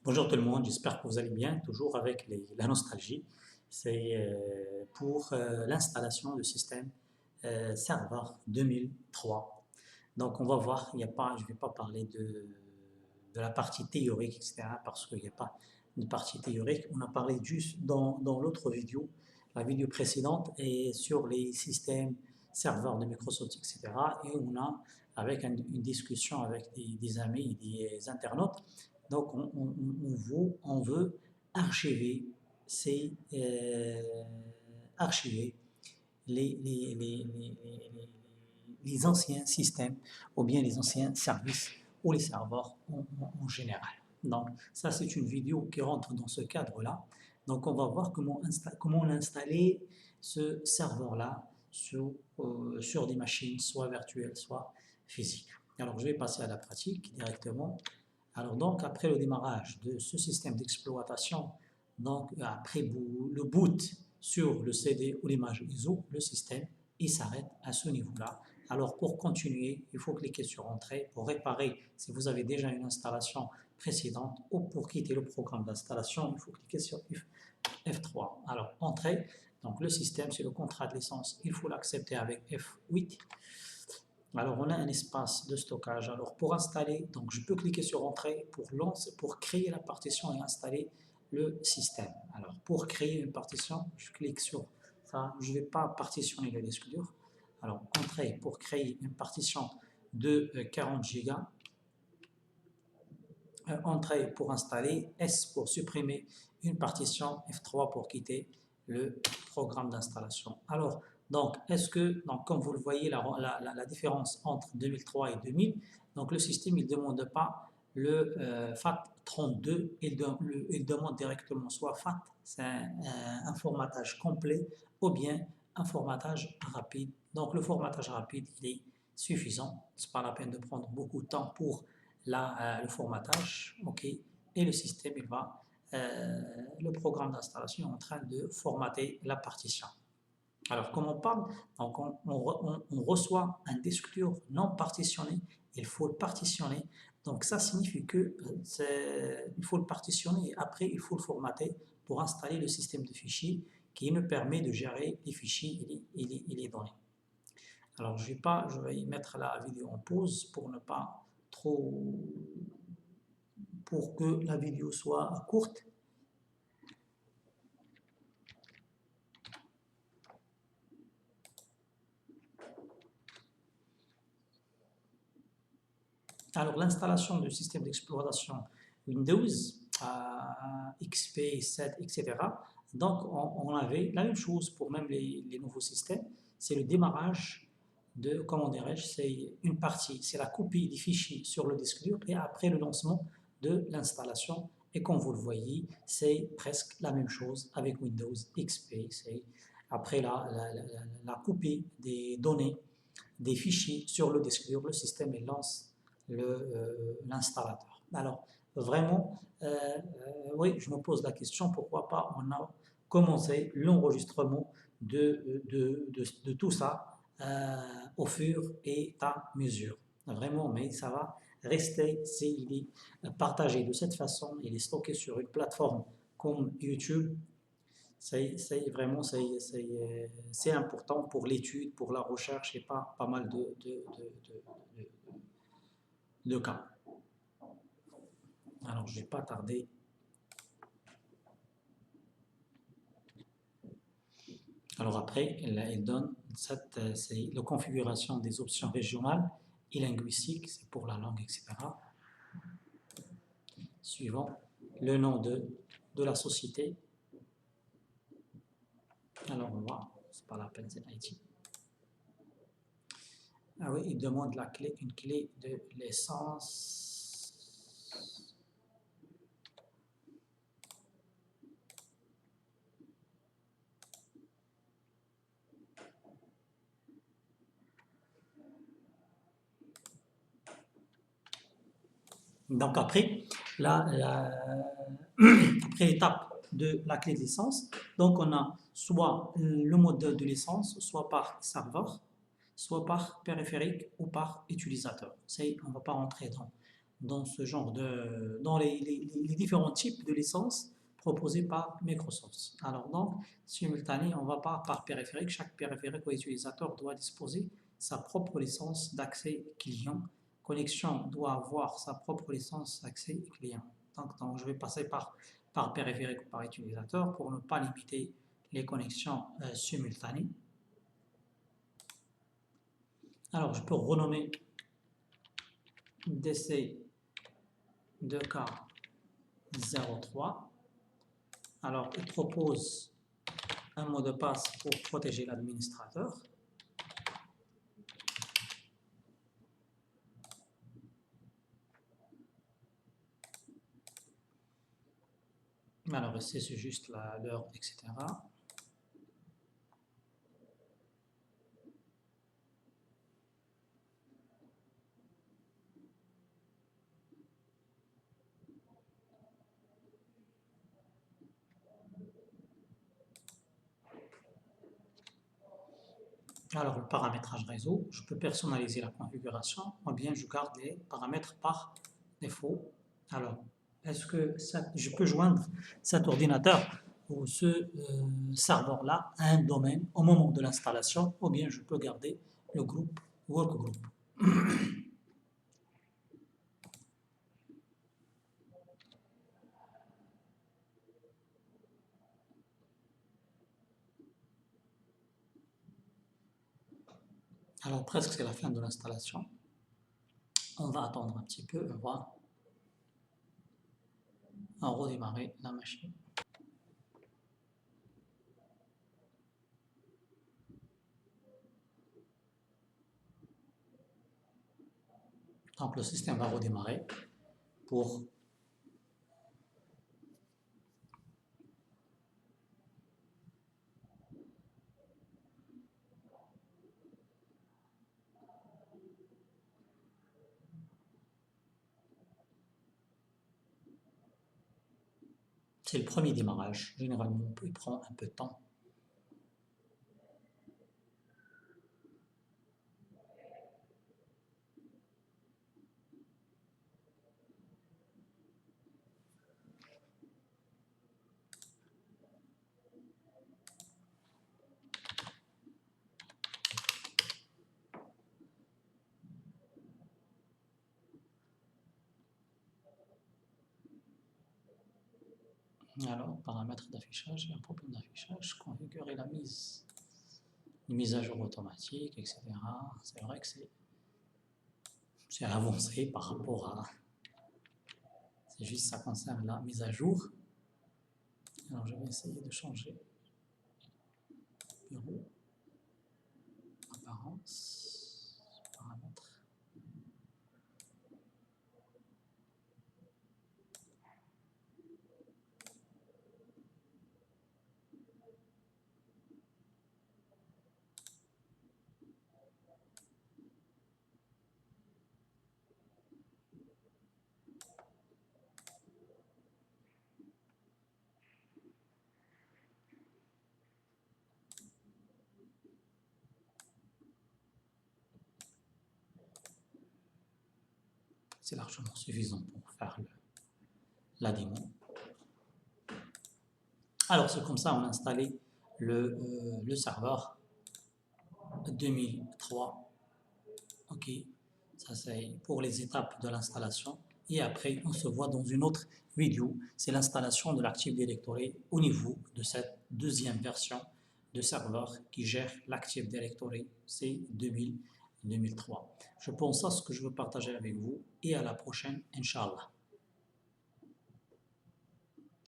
Bonjour tout le monde, j'espère que vous allez bien, toujours avec la nostalgie. C'est pour l'installation du système serveur 2003. Donc on va voir, il y a pas, je ne vais pas parler de la partie théorique, etc. parce qu'il n'y a pas de partie théorique. On a parlé juste dans l'autre vidéo, la vidéo précédente, et sur les systèmes serveurs de Microsoft, etc. Et on a, avec une discussion avec des amis et des internautes, donc on veut archiver, archiver les anciens systèmes ou bien les anciens services ou les serveurs en général. Donc ça c'est une vidéo qui rentre dans ce cadre-là. Donc on va voir comment installer ce serveur-là sur des machines soit virtuelles, soit physiques. Alors je vais passer à la pratique directement. Alors donc après le démarrage de ce système d'exploitation, donc après le boot sur le CD ou l'image ISO, le système il s'arrête à ce niveau-là. Alors pour continuer, il faut cliquer sur Entrée pour réparer si vous avez déjà une installation précédente ou pour quitter le programme d'installation, il faut cliquer sur F3. Alors Entrée, donc le système c'est le contrat de licence, il faut l'accepter avec F8. Alors, on a un espace de stockage. Alors, pour installer, donc je peux cliquer sur Entrée pour créer la partition et installer le système. Alors, pour créer une partition, je clique sur ça. Je ne vais pas partitionner le disque dur. Alors, Entrée pour créer une partition de 40 Go. Entrée pour installer, S pour supprimer une partition, F3 pour quitter le programme d'installation. Alors, donc, comme vous le voyez, la différence entre 2003 et 2000, donc le système, il ne demande pas le FAT32, il demande directement soit FAT, c'est un formatage complet, ou bien un formatage rapide. Donc, le formatage rapide, il est suffisant. Ce n'est pas la peine de prendre beaucoup de temps pour le formatage, ok, et le système, le programme d'installation est en train de formater la partition. Alors, comme on parle, donc on reçoit un disque dur non partitionné, il faut le partitionner. Donc, ça signifie que il faut le partitionner et après, il faut le formater pour installer le système de fichiers qui nous permet de gérer les fichiers et les données. Alors, je vais mettre la vidéo en pause pour ne pas trop, pour que la vidéo soit courte. Alors, l'installation du système d'exploitation Windows, XP, 7, etc. Donc, on avait la même chose pour même les nouveaux systèmes. C'est le démarrage de, comment dirais-je, c'est une partie, c'est la copie des fichiers sur le disque dur et après le lancement de l'installation. Et comme vous le voyez, c'est presque la même chose avec Windows XP. C'est après la copie des données, des fichiers sur le disque dur, le système il lance l'installateur. Alors, vraiment, oui, je me pose la question, pourquoi pas on a commencé l'enregistrement de tout ça au fur et à mesure. Vraiment, mais ça va rester, s'il est partagé de cette façon, il est stocké sur une plateforme comme YouTube, vraiment c'est important pour l'étude, pour la recherche et pas mal de cas. Alors, je ne vais pas tarder. Alors après, il donne c'est la configuration des options régionales et linguistiques, c'est pour la langue, etc. Suivant le nom de la société. Alors on va, c'est pas la peine, c'est IT. Ah oui, il demande une clé de licence. Donc après, après l'étape de la clé de licence, donc on a soit le modèle de licence, soit par serveur, soit par périphérique ou par utilisateur. On ne va pas rentrer dans ce genre dans les différents types de licences proposés par Microsoft. Alors donc, simultané, on va pas par périphérique. Chaque périphérique ou utilisateur doit disposer sa propre licence d'accès client. Connexion doit avoir sa propre licence d'accès client. Donc, je vais passer par périphérique ou par utilisateur pour ne pas limiter les connexions simultanées. Alors, je peux renommer DC 2K03. Alors, il propose un mot de passe pour protéger l'administrateur. Alors, ici, c'est juste l'heure, etc. Alors, le paramétrage réseau, je peux personnaliser la configuration ou bien je garde les paramètres par défaut. Alors, est-ce que je peux joindre cet ordinateur ou ce serveur-là à un domaine au moment de l'installation ou bien je peux garder le groupe workgroup. Alors, presque c'est la fin de l'installation. On va attendre un petit peu, on va redémarrer la machine. Donc, le système va redémarrer pour c'est le premier démarrage. Généralement, il prend un peu de temps. Alors, paramètres d'affichage, il y a un problème d'affichage, configurer une mise à jour automatique, etc. C'est vrai que c'est avancé par rapport à... C'est juste ça concerne la mise à jour. Alors, je vais essayer de changer. Bureau, apparence, paramètres. C'est largement suffisant pour faire la démo. Alors, c'est comme ça on a installé le serveur 2003. Ok, ça c'est pour les étapes de l'installation. Et après, on se voit dans une autre vidéo. C'est l'installation de l'Active Directory au niveau de cette deuxième version de serveur qui gère l'Active Directory. C'est 2003. Je pense à ce que je veux partager avec vous et à la prochaine, Inch'Allah.